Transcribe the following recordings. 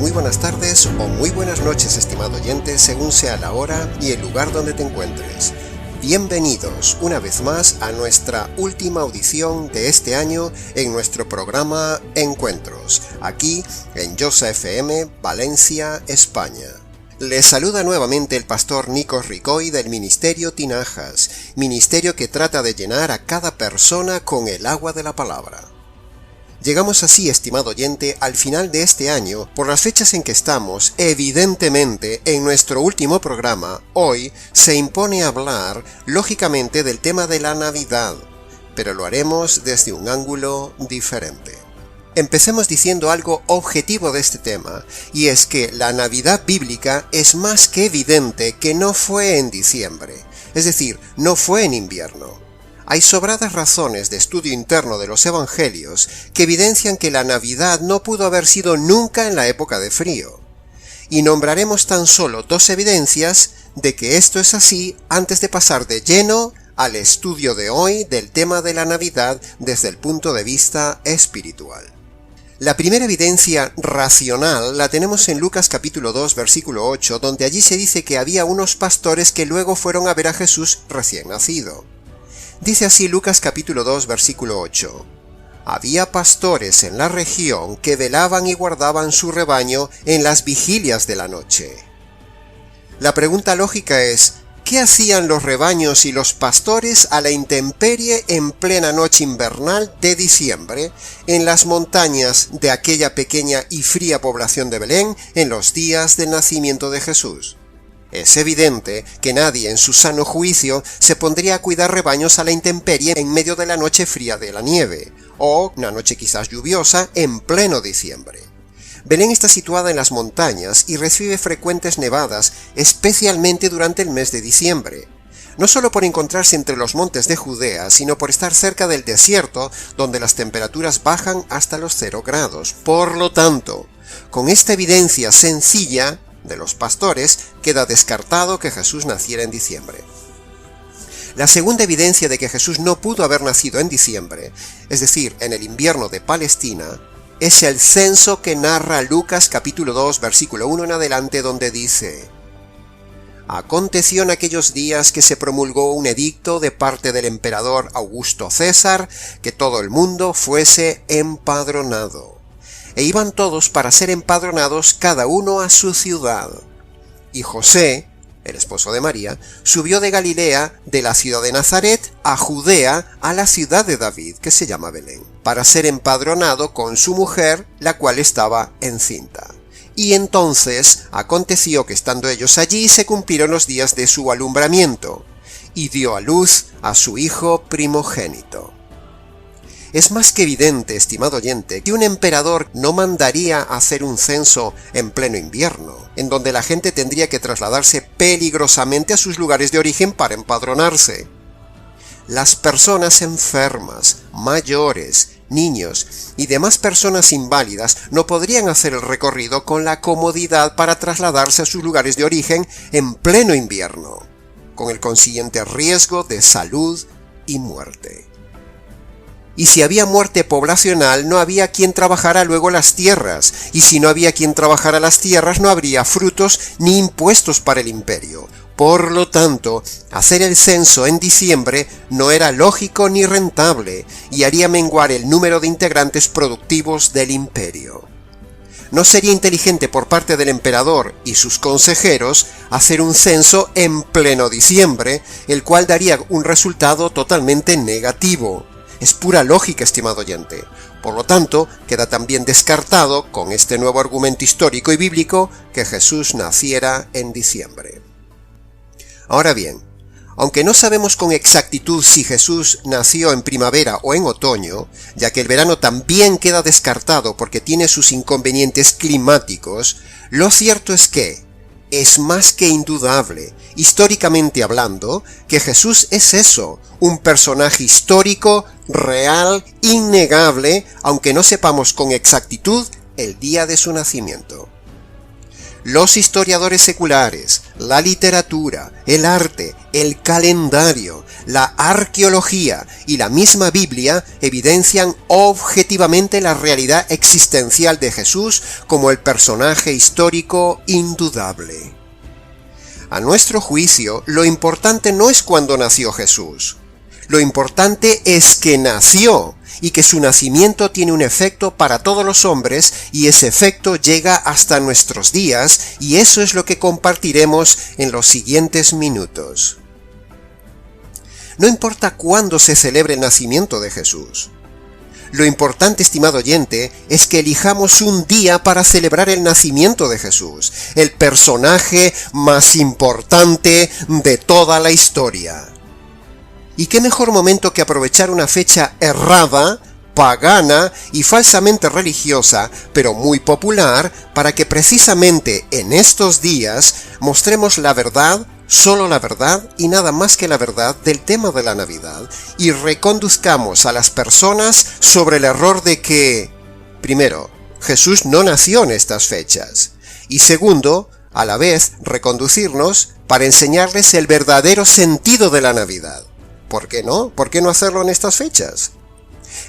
muy buenas tardes o muy buenas noches, estimado oyente, según sea la hora y el lugar donde te encuentres. Bienvenidos una vez más a nuestra última audición de este año en nuestro programa Encuentros, aquí en Josa FM, Valencia, España. Les saluda nuevamente el pastor Nikos Ricoy del Ministerio Tinajas, ministerio que trata de llenar a cada persona con el agua de la palabra. Llegamos así, estimado oyente, al final de este año. Por las fechas en que estamos, evidentemente, en nuestro último programa, hoy se impone hablar, lógicamente, del tema de la Navidad, pero lo haremos desde un ángulo diferente. Empecemos diciendo algo objetivo de este tema, y es que la Navidad bíblica es más que evidente que no fue en diciembre, es decir, no fue en invierno. Hay sobradas razones de estudio interno de los evangelios que evidencian que la Navidad no pudo haber sido nunca en la época de frío. Y nombraremos tan solo dos evidencias de que esto es así antes de pasar de lleno al estudio de hoy del tema de la Navidad desde el punto de vista espiritual. La primera evidencia racional la tenemos en Lucas capítulo 2 versículo 8, donde allí se dice que había unos pastores que luego fueron a ver a Jesús recién nacido. Dice así Lucas capítulo 2 versículo 8. Había pastores en la región que velaban y guardaban su rebaño en las vigilias de la noche. La pregunta lógica es, ¿qué hacían los rebaños y los pastores a la intemperie en plena noche invernal de diciembre en las montañas de aquella pequeña y fría población de Belén en los días del nacimiento de Jesús? Es evidente que nadie en su sano juicio se pondría a cuidar rebaños a la intemperie en medio de la noche fría de la nieve, o una noche quizás lluviosa en pleno diciembre. Belén está situada en las montañas y recibe frecuentes nevadas, especialmente durante el mes de diciembre. No solo por encontrarse entre los montes de Judea, sino por estar cerca del desierto, donde las temperaturas bajan hasta los 0 grados. Por lo tanto, con esta evidencia sencilla de los pastores, queda descartado que Jesús naciera en diciembre. La segunda evidencia de que Jesús no pudo haber nacido en diciembre, es decir, en el invierno de Palestina, es el censo que narra Lucas capítulo 2 versículo 1 en adelante, donde dice: Aconteció en aquellos días que se promulgó un edicto de parte del emperador Augusto César que todo el mundo fuese empadronado. E iban todos para ser empadronados cada uno a su ciudad. Y José, el esposo de María, subió de Galilea, de la ciudad de Nazaret, a Judea, a la ciudad de David, que se llama Belén, para ser empadronado con su mujer, la cual estaba encinta. Y entonces aconteció que estando ellos allí se cumplieron los días de su alumbramiento, y dio a luz a su hijo primogénito. Es más que evidente, estimado oyente, que un emperador no mandaría hacer un censo en pleno invierno, en donde la gente tendría que trasladarse peligrosamente a sus lugares de origen para empadronarse. Las personas enfermas, mayores, niños y demás personas inválidas no podrían hacer el recorrido con la comodidad para trasladarse a sus lugares de origen en pleno invierno, con el consiguiente riesgo de salud y muerte. Y si había muerte poblacional, no había quien trabajara luego las tierras, y si no había quien trabajara las tierras, no habría frutos ni impuestos para el imperio. Por lo tanto, hacer el censo en diciembre no era lógico ni rentable, y haría menguar el número de integrantes productivos del imperio. No sería inteligente por parte del emperador y sus consejeros hacer un censo en pleno diciembre, el cual daría un resultado totalmente negativo. Es pura lógica, estimado oyente. Por lo tanto, queda también descartado, con este nuevo argumento histórico y bíblico, que Jesús naciera en diciembre. Ahora bien, aunque no sabemos con exactitud si Jesús nació en primavera o en otoño, ya que el verano también queda descartado porque tiene sus inconvenientes climáticos, lo cierto es que es más que indudable, históricamente hablando, que Jesús es eso, un personaje histórico, real, innegable, aunque no sepamos con exactitud el día de su nacimiento. los historiadores seculares, la literatura, el arte, el calendario, la arqueología y la misma Biblia evidencian objetivamente la realidad existencial de Jesús como el personaje histórico indudable. A nuestro juicio, lo importante no es cuándo nació Jesús. Lo importante es que nació y que su nacimiento tiene un efecto para todos los hombres y ese efecto llega hasta nuestros días y eso es lo que compartiremos en los siguientes minutos. No importa cuándo se celebre el nacimiento de Jesús. Lo importante, estimado oyente, es que elijamos un día para celebrar el nacimiento de Jesús, el personaje más importante de toda la historia. ¿Y qué mejor momento que aprovechar una fecha errada, pagana y falsamente religiosa, pero muy popular, para que precisamente en estos días mostremos la verdad, solo la verdad y nada más que la verdad del tema de la Navidad y reconduzcamos a las personas sobre el error de que, primero, Jesús no nació en estas fechas y segundo, a la vez reconducirnos para enseñarles el verdadero sentido de la Navidad. ¿Por qué no? ¿Por qué no hacerlo en estas fechas?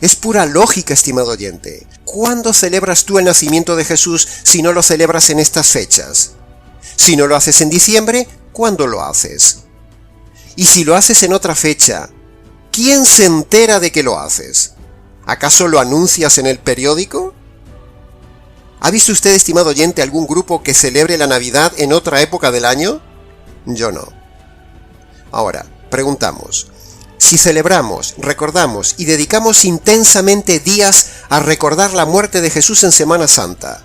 Es pura lógica, estimado oyente. ¿Cuándo celebras tú el nacimiento de Jesús si no lo celebras en estas fechas? Si no lo haces en diciembre, ¿cuándo lo haces? Y si lo haces en otra fecha, ¿quién se entera de que lo haces? ¿Acaso lo anuncias en el periódico? ¿Ha visto usted, estimado oyente, algún grupo que celebre la Navidad en otra época del año? Yo no. Ahora, preguntamos, si celebramos, recordamos y dedicamos intensamente días a recordar la muerte de Jesús en Semana Santa,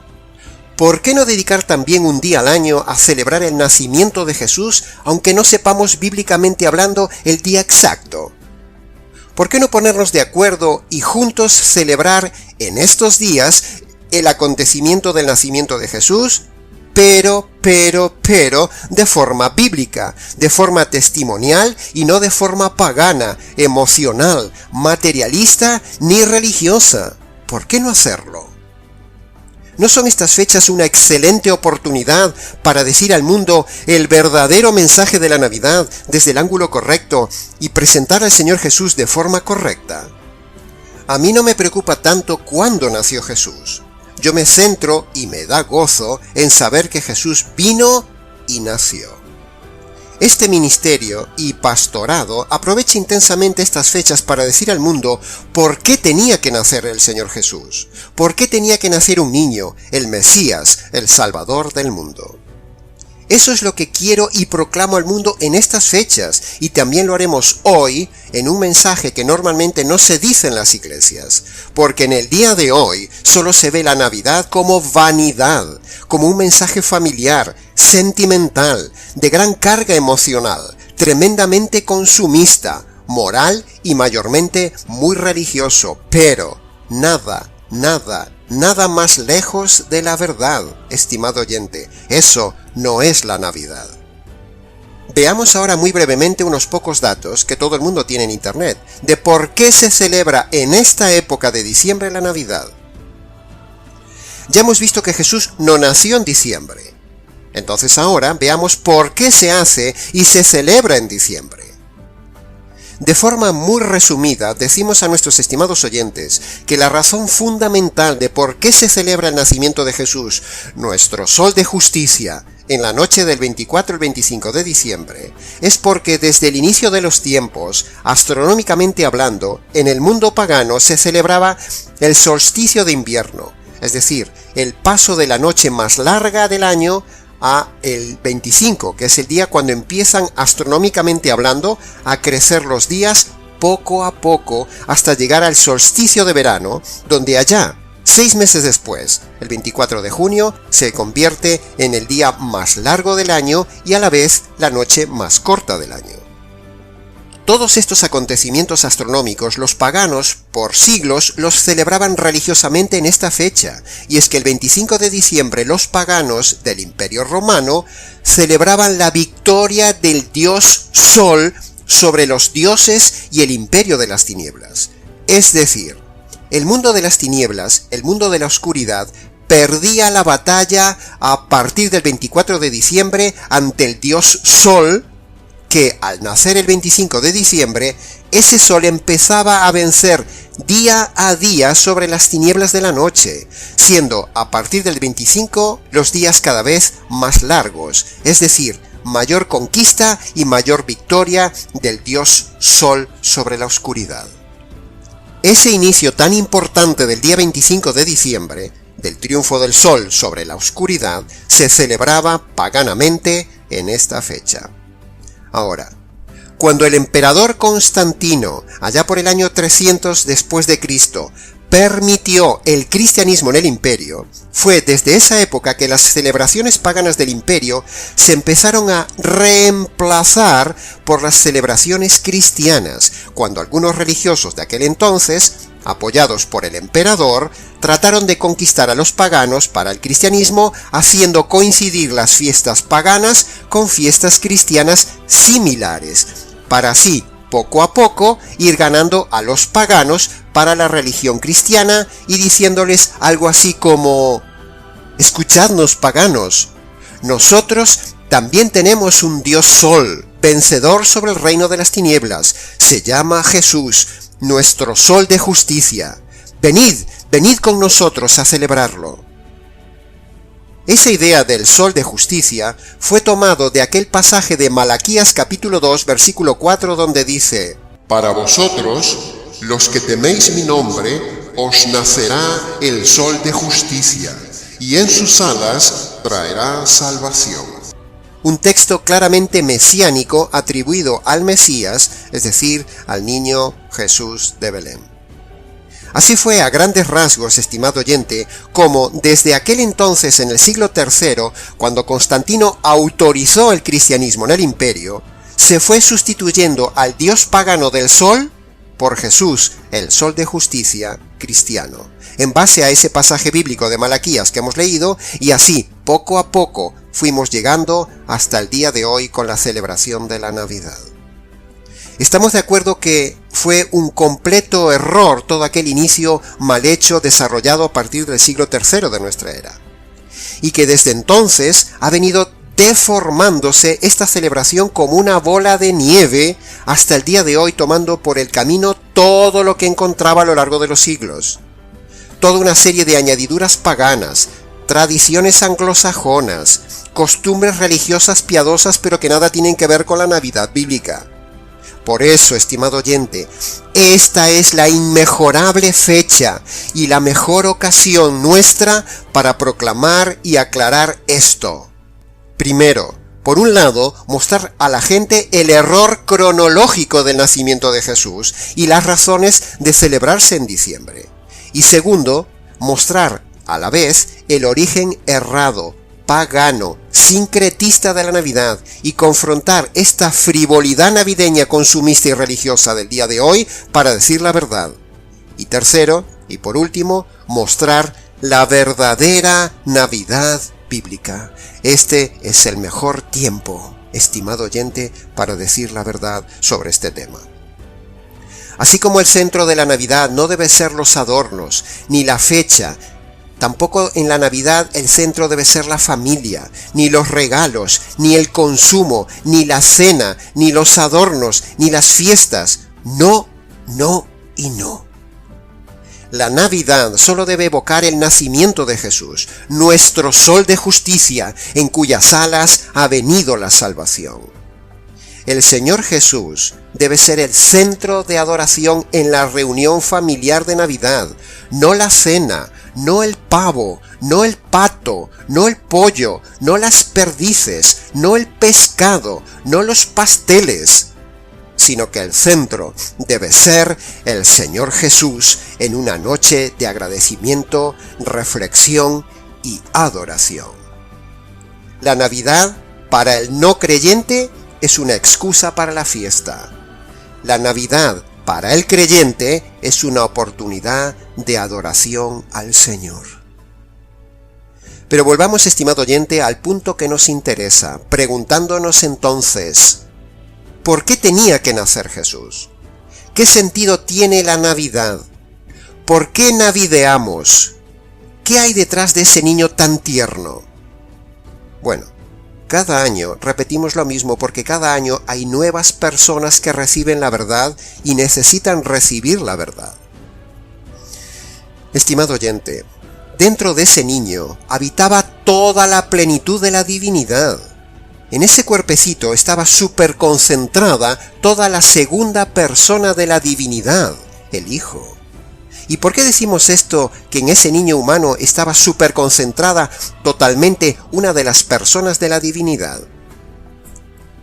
¿por qué no dedicar también un día al año a celebrar el nacimiento de Jesús, aunque no sepamos bíblicamente hablando el día exacto? ¿Por qué no ponernos de acuerdo y juntos celebrar en estos días el acontecimiento del nacimiento de Jesús? Pero, de forma bíblica, de forma testimonial y no de forma pagana, emocional, materialista ni religiosa. ¿Por qué no hacerlo? ¿No son estas fechas una excelente oportunidad para decir al mundo el verdadero mensaje de la Navidad desde el ángulo correcto y presentar al Señor Jesús de forma correcta? A mí no me preocupa tanto cuándo nació Jesús. Yo me centro y me da gozo en saber que Jesús vino y nació. Este ministerio y pastorado aprovecha intensamente estas fechas para decir al mundo por qué tenía que nacer el Señor Jesús, por qué tenía que nacer un niño, el Mesías, el Salvador del mundo. Eso es lo que quiero y proclamo al mundo en estas fechas, y también lo haremos hoy en un mensaje que normalmente no se dice en las iglesias, porque en el día de hoy solo se ve la Navidad como vanidad, como un mensaje familiar, sentimental, de gran carga emocional, tremendamente consumista, moral y mayormente muy religioso, pero nada más lejos de la verdad, estimado oyente. Eso no es la Navidad. Veamos ahora muy brevemente unos pocos datos que todo el mundo tiene en Internet, de por qué se celebra en esta época de diciembre la Navidad. Ya hemos visto que Jesús no nació en diciembre. Entonces ahora veamos por qué se hace y se celebra en diciembre. De forma muy resumida, decimos a nuestros estimados oyentes que la razón fundamental de por qué se celebra el nacimiento de Jesús, nuestro sol de justicia, en la noche del 24 al 25 de diciembre, es porque desde el inicio de los tiempos, astronómicamente hablando, en el mundo pagano se celebraba el solsticio de invierno, es decir, el paso de la noche más larga del año a el 25, que es el día cuando empiezan astronómicamente hablando a crecer los días poco a poco hasta llegar al solsticio de verano, donde allá, 6 meses después, el 24 de junio, se convierte en el día más largo del año y a la vez la noche más corta del año. Todos estos acontecimientos astronómicos los paganos, por siglos, los celebraban religiosamente en esta fecha, y es que el 25 de diciembre los paganos del Imperio Romano celebraban la victoria del dios Sol sobre los dioses y el imperio de las tinieblas. Es decir, el mundo de las tinieblas, el mundo de la oscuridad, perdía la batalla a partir del 24 de diciembre ante el dios Sol, que al nacer el 25 de diciembre, ese sol empezaba a vencer día a día sobre las tinieblas de la noche, siendo a partir del 25 los días cada vez más largos, es decir, mayor conquista y mayor victoria del dios Sol sobre la oscuridad. Ese inicio tan importante del día 25 de diciembre, del triunfo del Sol sobre la oscuridad, se celebraba paganamente en esta fecha. Ahora, cuando el emperador Constantino, allá por el año 300 después de Cristo, permitió el cristianismo en el imperio, fue desde esa época que las celebraciones paganas del imperio se empezaron a reemplazar por las celebraciones cristianas, cuando algunos religiosos de aquel entonces, apoyados por el emperador, trataron de conquistar a los paganos para el cristianismo, haciendo coincidir las fiestas paganas con fiestas cristianas similares, para así, poco a poco, ir ganando a los paganos para la religión cristiana y diciéndoles algo así como: escuchadnos, paganos, nosotros también tenemos un dios Sol, vencedor sobre el reino de las tinieblas, se llama Jesús, nuestro Sol de justicia. Venid con nosotros a celebrarlo. Esa idea del Sol de justicia fue tomado de aquel pasaje de Malaquías capítulo 2, versículo 4, donde dice: Para vosotros, los que teméis mi nombre, os nacerá el Sol de justicia, y en sus alas traerá salvación. Un texto claramente mesiánico atribuido al Mesías, es decir, al niño Jesús de Belén. Así fue a grandes rasgos, estimado oyente, como desde aquel entonces en el siglo III, cuando Constantino autorizó el cristianismo en el imperio, se fue sustituyendo al dios pagano del sol por Jesús, el Sol de justicia cristiano, en base a ese pasaje bíblico de Malaquías que hemos leído, y así, poco a poco, fuimos llegando hasta el día de hoy con la celebración de la Navidad. Estamos de acuerdo que fue un completo error todo aquel inicio mal hecho desarrollado a partir del siglo III de nuestra era, y que desde entonces ha venido deformándose esta celebración como una bola de nieve hasta el día de hoy, tomando por el camino todo lo que encontraba a lo largo de los siglos. Toda una serie de añadiduras paganas, tradiciones anglosajonas, costumbres religiosas piadosas pero que nada tienen que ver con la Navidad bíblica. Por eso, estimado oyente, esta es la inmejorable fecha y la mejor ocasión nuestra para proclamar y aclarar esto. Primero, por un lado, mostrar a la gente el error cronológico del nacimiento de Jesús y las razones de celebrarse en diciembre. Y segundo, mostrar a la vez el origen errado, pagano, sincretista de la Navidad y confrontar esta frivolidad navideña consumista y religiosa del día de hoy para decir la verdad. Y tercero, y por último, mostrar la verdadera Navidad bíblica. Este es el mejor tiempo, estimado oyente, para decir la verdad sobre este tema. Así como el centro de la Navidad no debe ser los adornos, ni la fecha, tampoco en la Navidad el centro debe ser la familia, ni los regalos, ni el consumo, ni la cena, ni los adornos, ni las fiestas. No, no y no. La Navidad solo debe evocar el nacimiento de Jesús, nuestro Sol de justicia, en cuyas alas ha venido la salvación. El Señor Jesús debe ser el centro de adoración en la reunión familiar de Navidad, no la cena, no el pavo, no el pato, no el pollo, no las perdices, no el pescado, no los pasteles, sino que el centro debe ser el Señor Jesús en una noche de agradecimiento, reflexión y adoración. La Navidad, para el no creyente, es una excusa para la fiesta. La Navidad, para el creyente, es una oportunidad de adoración al Señor. Pero volvamos, estimado oyente, al punto que nos interesa, preguntándonos entonces, ¿por qué tenía que nacer Jesús? ¿Qué sentido tiene la Navidad? ¿Por qué navideamos? ¿Qué hay detrás de ese niño tan tierno? Bueno, cada año repetimos lo mismo porque cada año hay nuevas personas que reciben la verdad y necesitan recibir la verdad. Estimado oyente, dentro de ese niño habitaba toda la plenitud de la divinidad. En ese cuerpecito estaba súper concentrada toda la segunda persona de la divinidad, el Hijo. ¿Y por qué decimos esto, que en ese niño humano estaba súper concentrada totalmente una de las personas de la divinidad?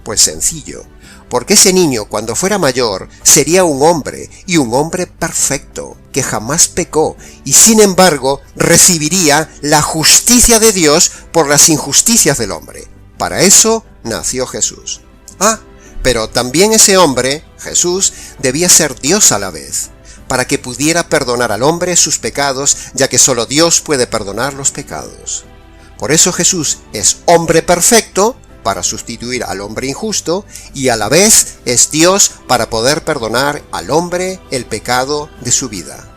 Pues sencillo, porque ese niño cuando fuera mayor sería un hombre, y un hombre perfecto, que jamás pecó, y sin embargo recibiría la justicia de Dios por las injusticias del hombre. Para eso nació Jesús. Pero también ese hombre, Jesús, debía ser Dios a la vez, para que pudiera perdonar al hombre sus pecados, ya que solo Dios puede perdonar los pecados. Por eso Jesús es hombre perfecto, para sustituir al hombre injusto, y a la vez es Dios para poder perdonar al hombre el pecado de su vida.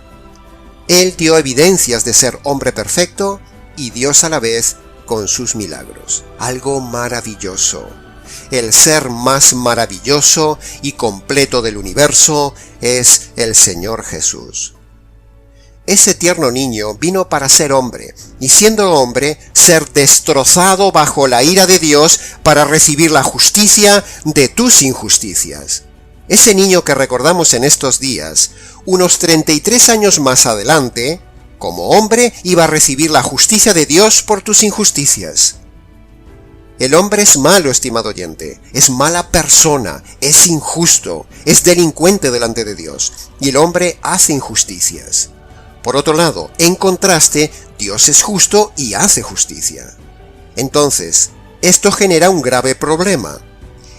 Él dio evidencias de ser hombre perfecto y Dios a la vez con sus milagros. Algo maravilloso. El ser más maravilloso y completo del universo es el Señor Jesús. Ese tierno niño vino para ser hombre, y siendo hombre, ser destrozado bajo la ira de Dios para recibir la justicia de tus injusticias. Ese niño que recordamos en estos días, unos 33 años más adelante, como hombre iba a recibir la justicia de Dios por tus injusticias. El hombre es malo, estimado oyente, es mala persona, es injusto, es delincuente delante de Dios, y el hombre hace injusticias. Por otro lado, en contraste, Dios es justo y hace justicia. Entonces, esto genera un grave problema.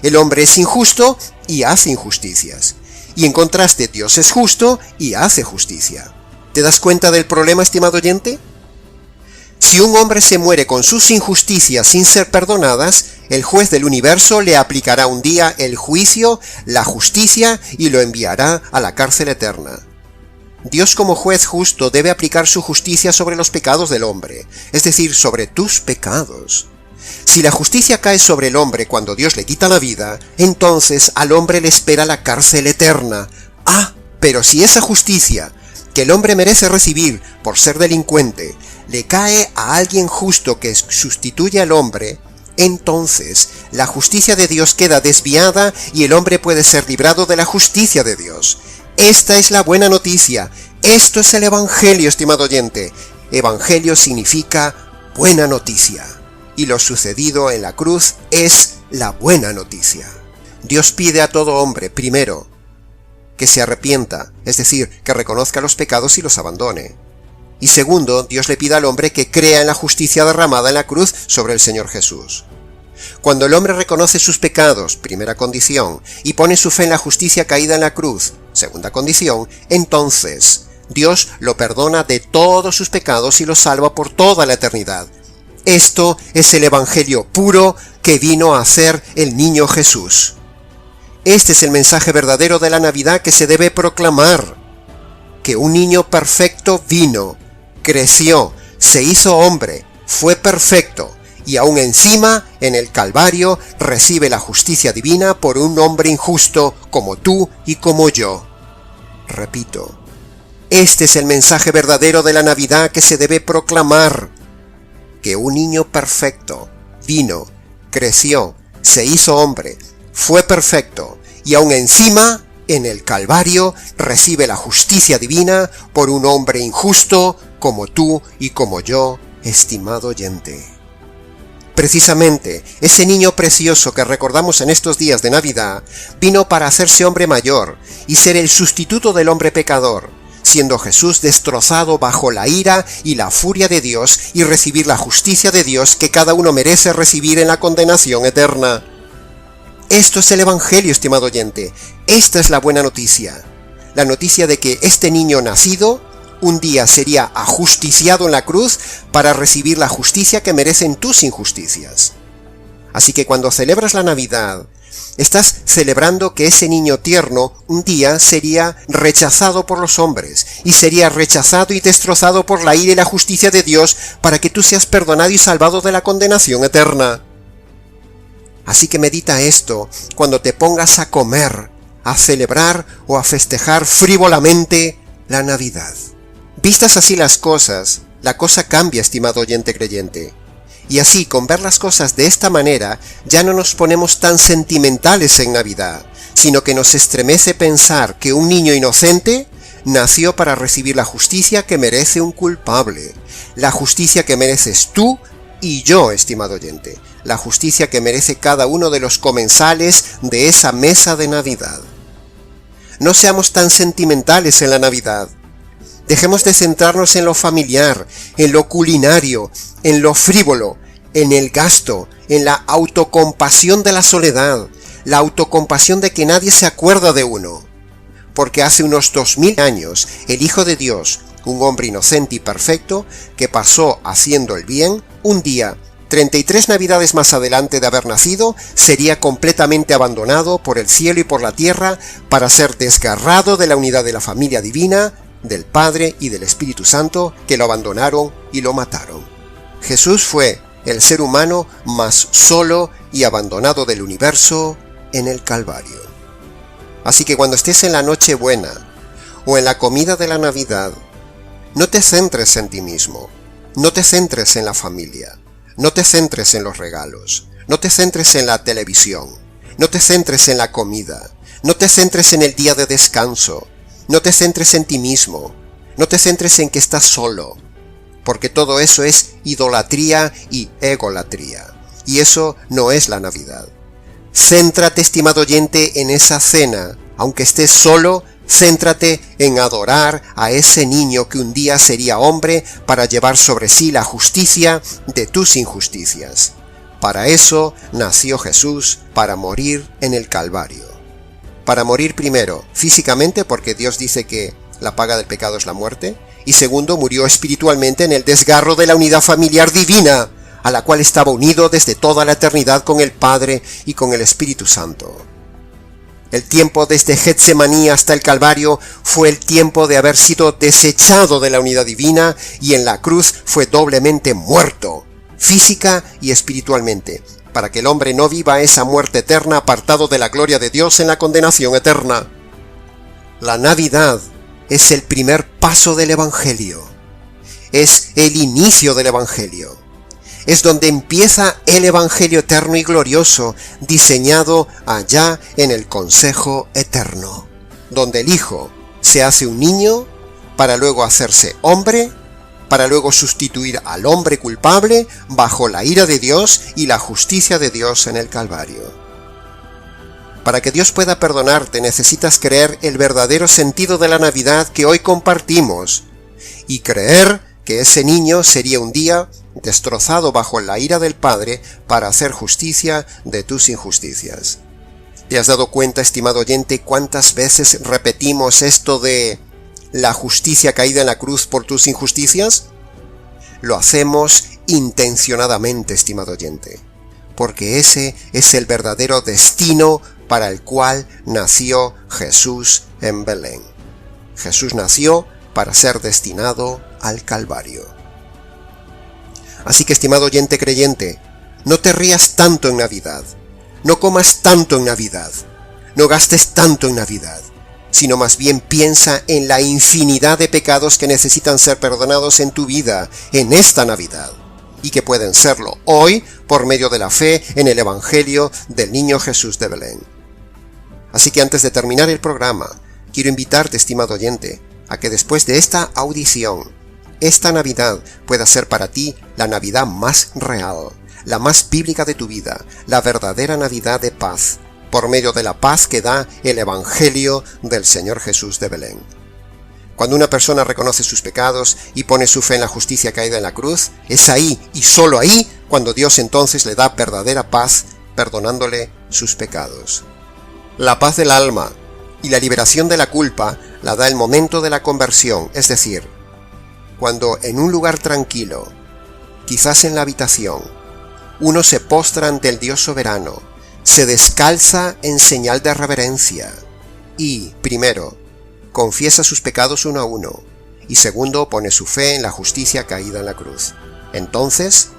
El hombre es injusto y hace injusticias, y en contraste, Dios es justo y hace justicia. ¿Te das cuenta del problema, estimado oyente? Si un hombre se muere con sus injusticias sin ser perdonadas, el juez del universo le aplicará un día el juicio, la justicia y lo enviará a la cárcel eterna. Dios como juez justo debe aplicar su justicia sobre los pecados del hombre, es decir, sobre tus pecados. Si la justicia cae sobre el hombre cuando Dios le quita la vida, entonces al hombre le espera la cárcel eterna. Pero si esa justicia que el hombre merece recibir por ser delincuente, le cae a alguien justo que sustituye al hombre, entonces la justicia de Dios queda desviada y el hombre puede ser librado de la justicia de Dios. Esta es la buena noticia. Esto es el Evangelio, estimado oyente. Evangelio significa buena noticia. Y lo sucedido en la cruz es la buena noticia. Dios pide a todo hombre, primero, que se arrepienta, es decir, que reconozca los pecados y los abandone. Y segundo, Dios le pide al hombre que crea en la justicia derramada en la cruz sobre el Señor Jesús. Cuando el hombre reconoce sus pecados, primera condición, y pone su fe en la justicia caída en la cruz, segunda condición, entonces Dios lo perdona de todos sus pecados y lo salva por toda la eternidad. Esto es el Evangelio puro que vino a hacer el niño Jesús. Este es el mensaje verdadero de la Navidad que se debe proclamar. Que un niño perfecto vino, creció, se hizo hombre, fue perfecto, y aún encima, en el Calvario, recibe la justicia divina por un hombre injusto como tú y como yo. Repito, este es el mensaje verdadero de la Navidad que se debe proclamar. Que un niño perfecto vino, creció, se hizo hombre, fue perfecto, y aún encima, en el Calvario, recibe la justicia divina por un hombre injusto como tú y como yo, estimado oyente. Precisamente, ese niño precioso que recordamos en estos días de Navidad, vino para hacerse hombre mayor y ser el sustituto del hombre pecador, siendo Jesús destrozado bajo la ira y la furia de Dios y recibir la justicia de Dios que cada uno merece recibir en la condenación eterna. Esto es el Evangelio, estimado oyente. Esta es la buena noticia. La noticia de que este niño nacido un día sería ajusticiado en la cruz para recibir la justicia que merecen tus injusticias. Así que cuando celebras la Navidad, Estás celebrando que ese niño tierno un día sería rechazado por los hombres, y sería rechazado y destrozado por la ira y la justicia de Dios para que tú seas perdonado y salvado de la condenación eterna. Así que medita esto cuando te pongas a comer, a celebrar o a festejar frívolamente la Navidad. Vistas así las cosas, la cosa cambia, estimado oyente creyente. Y así, con ver las cosas de esta manera, ya no nos ponemos tan sentimentales en Navidad, sino que nos estremece pensar que un niño inocente nació para recibir la justicia que merece un culpable, la justicia que mereces tú y yo, estimado oyente, la justicia que merece cada uno de los comensales de esa mesa de Navidad. No seamos tan sentimentales en la Navidad. Dejemos de centrarnos en lo familiar, en lo culinario, en lo frívolo, en el gasto, en la autocompasión de la soledad, la autocompasión de que nadie se acuerda de uno. Porque hace unos 2000 años, el Hijo de Dios, un hombre inocente y perfecto, que pasó haciendo el bien, un día, 33 navidades más adelante de haber nacido, sería completamente abandonado por el cielo y por la tierra para ser desgarrado de la unidad de la familia divina, del Padre y del Espíritu Santo, que lo abandonaron y lo mataron. Jesús fue el ser humano más solo y abandonado del universo en el Calvario. Así que cuando estés en la Nochebuena o en la comida de la Navidad, no te centres en ti mismo, no te centres en la familia, no te centres en los regalos, no te centres en la televisión, no te centres en la comida, no te centres en el día de descanso, no te centres en ti mismo, no te centres en que estás solo, porque todo eso es idolatría y egolatría, y eso no es la Navidad. Céntrate, estimado oyente, en esa cena, aunque estés solo, céntrate en adorar a ese niño que un día sería hombre para llevar sobre sí la justicia de tus injusticias. Para eso nació Jesús, para morir en el Calvario. Para morir primero, físicamente, porque Dios dice que la paga del pecado es la muerte, y segundo, murió espiritualmente en el desgarro de la unidad familiar divina, a la cual estaba unido desde toda la eternidad con el Padre y con el Espíritu Santo. El tiempo desde Getsemaní hasta el Calvario fue el tiempo de haber sido desechado de la unidad divina, y en la cruz fue doblemente muerto, física y espiritualmente, para que el hombre no viva esa muerte eterna apartado de la gloria de Dios en la condenación eterna. La Navidad es el primer paso del Evangelio. Es el inicio del Evangelio. Es donde empieza el Evangelio eterno y glorioso, diseñado allá en el consejo eterno, donde el Hijo se hace un niño para luego hacerse hombre, para luego sustituir al hombre culpable bajo la ira de Dios y la justicia de Dios en el Calvario. Para que Dios pueda perdonarte, necesitas creer el verdadero sentido de la Navidad que hoy compartimos, y creer que ese niño sería un día destrozado bajo la ira del Padre para hacer justicia de tus injusticias. ¿Te has dado cuenta, estimado oyente, cuántas veces repetimos esto de la justicia caída en la cruz por tus injusticias? Lo hacemos intencionadamente, estimado oyente, porque ese es el verdadero destino para el cual nació Jesús en Belén. Jesús nació para ser destinado al Calvario. Así que, estimado oyente creyente, no te rías tanto en Navidad, no comas tanto en Navidad, no gastes tanto en Navidad, sino más bien piensa en la infinidad de pecados que necesitan ser perdonados en tu vida en esta Navidad, y que pueden serlo hoy por medio de la fe en el Evangelio del Niño Jesús de Belén. Así que antes de terminar el programa, quiero invitarte, estimado oyente, a que después de esta audición, esta Navidad pueda ser para ti la Navidad más real, la más bíblica de tu vida, la verdadera Navidad de paz, por medio de la paz que da el Evangelio del Señor Jesús de Belén. Cuando una persona reconoce sus pecados y pone su fe en la justicia caída en la cruz, es ahí y solo ahí cuando Dios entonces le da verdadera paz, perdonándole sus pecados. La paz del alma y la liberación de la culpa la da el momento de la conversión, es decir, cuando en un lugar tranquilo, quizás en la habitación, uno se postra ante el Dios soberano, se descalza en señal de reverencia y, primero, confiesa sus pecados uno a uno, y segundo, pone su fe en la justicia caída en la cruz. Entonces,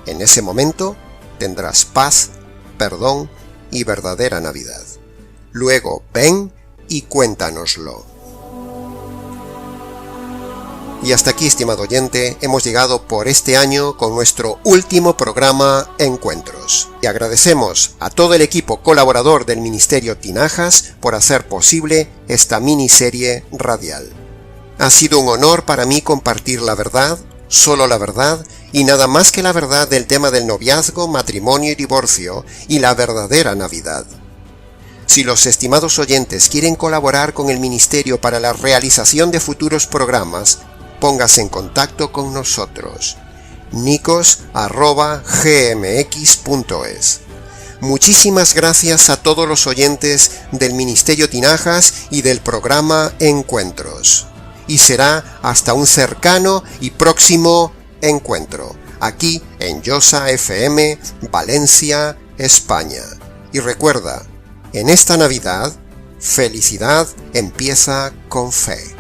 en ese momento, tendrás paz, perdón y verdadera Navidad. Luego, ven y cuéntanoslo. Y hasta aquí, estimado oyente, hemos llegado por este año con nuestro último programa Encuentros. Y agradecemos a todo el equipo colaborador del Ministerio Tinajas por hacer posible esta miniserie radial. Ha sido un honor para mí compartir la verdad, solo la verdad, y nada más que la verdad del tema del noviazgo, matrimonio y divorcio, y la verdadera Navidad. Si los estimados oyentes quieren colaborar con el Ministerio para la realización de futuros programas, póngase en contacto con nosotros. nicos@gmx.es. Muchísimas gracias a todos los oyentes del Ministerio Tinajas y del programa Encuentros. Y será hasta un cercano y próximo encuentro, aquí en Josa FM, Valencia, España. Y recuerda, en esta Navidad, felicidad empieza con fe.